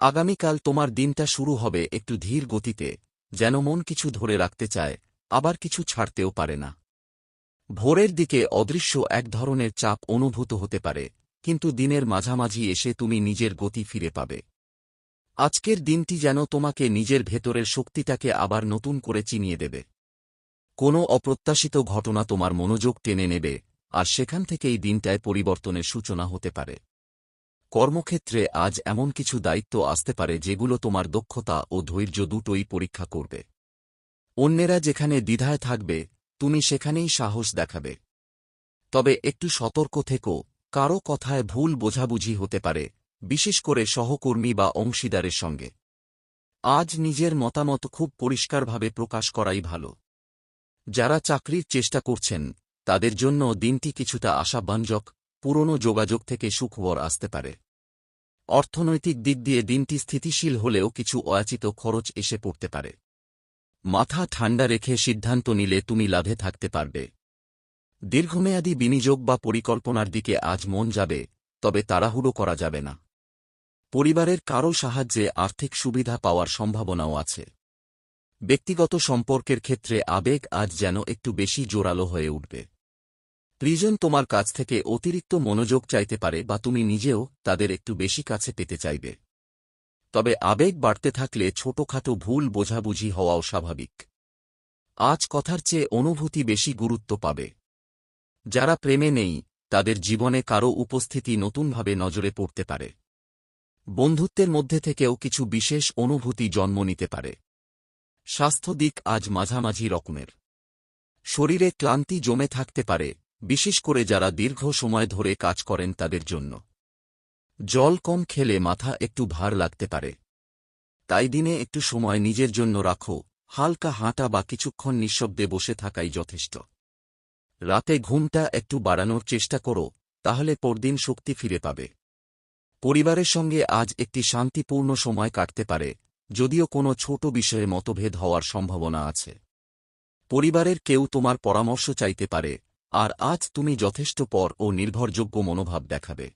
আগামীকাল তোমার দিনটা শুরু হবে একটু ধীর গতিতে, যেন মন কিছু ধরে রাখতে চায়, আবার কিছু ছাড়তেও পারে না। ভোরের দিকে অদৃশ্য এক ধরনের চাপ অনুভূত হতে পারে, কিন্তু দিনের মাঝামাঝি এসে তুমি নিজের গতি ফিরে পাবে। আজকের দিনটি যেন তোমাকে নিজের ভেতরের শক্তিটাকে আবার নতুন করে চিনিয়ে দেবে। কোনো অপ্রত্যাশিত ঘটনা তোমার মনোযোগ টেনে নেবে, আর সেখান থেকেই দিনটায় পরিবর্তনের সূচনা হতে পারে। কর্মক্ষেত্রে আজ এমন কিছু দায়িত্ব আসতে পারে যেগুলো তোমার দক্ষতা ও ধৈর্য দুটোই পরীক্ষা করবে। অন্যেরা যেখানে দ্বিধায় থাকবে, তুমি সেখানেই সাহস দেখাবে। তবে একটু সতর্ক থেকো, কারও কথায় ভুল বোঝাবুঝি হতে পারে, বিশেষ করে সহকর্মী বা অংশীদারের সঙ্গে। আজ নিজের মতামত খুব পরিষ্কারভাবে প্রকাশ করাই ভালো। যারা চাকরির চেষ্টা করছেন, তাদের জন্য দিনটি কিছুটা আশাব্যঞ্জক, পুরনো যোগাযোগ থেকে সুখবর আসতে পারে। অর্থনৈতিক দিক দিয়ে দিনটি স্থিতিশীল হলেও কিছু অযাচিত খরচ এসে পড়তে পারে। মাথা ঠান্ডা রেখে সিদ্ধান্ত নিলে তুমি লাভে থাকতে পারবে। দীর্ঘমেয়াদী বিনিয়োগ বা পরিকল্পনার দিকে আজ মন যাবে, তবে তাড়াহুড়ো করা যাবে না। পরিবারের কারও সাহায্যে আর্থিক সুবিধা পাওয়ার সম্ভাবনাও আছে। ব্যক্তিগত সম্পর্কের ক্ষেত্রে আবেগ আজ যেন একটু বেশি জোরালো হয়ে উঠবে। প্রিয়জন তোমার কাছ থেকে অতিরিক্ত মনোযোগ চাইতে পারে বা তুমি নিজেও তাদের একটু বেশি কাছে পেতে চাইবে। তবে আবেগ বাড়তে থাকলে ছোটখাটো ভুল বোঝাবুঝি হওয়াও স্বাভাবিক। আজ কথার চেয়ে অনুভূতি বেশি গুরুত্ব পাবে। যারা প্রেমে নেই, তাদের জীবনে কারও উপস্থিতি নতুনভাবে নজরে পড়তে পারে। বন্ধুত্বের মধ্যে থেকেও কিছু বিশেষ অনুভূতি জন্ম নিতে পারে। স্বাস্থ্য দিক আজ মাঝামাঝি রকমের। শরীরে ক্লান্তি জমে থাকতে পারে, বিশেষ করে যারা দীর্ঘ সময় ধরে কাজ করেন তাদের জন্য। জল কম খেলে মাথা একটু ভার লাগতে পারে। তাই দিনে একটু সময় নিজের জন্য রাখো, হালকা হাঁটা বা কিছুক্ষণ নিঃশব্দে বসে থাকাই যথেষ্ট। রাতে ঘুমটা একটু বাড়ানোর চেষ্টা করো, তাহলে পরদিন শক্তি ফিরে পাবে। পরিবারের সঙ্গে আজ একটি শান্তিপূর্ণ সময় কাটতে পারে, যদিও কোনো ছোট বিষয়ে মতভেদ হওয়ার সম্ভাবনা আছে। পরিবারের কেউ তোমার পরামর্শ চাইতে পারে, আর আজ তুমি যথেষ্ট পর ও নির্ভরযোগ্য মনোভাব দেখাবে।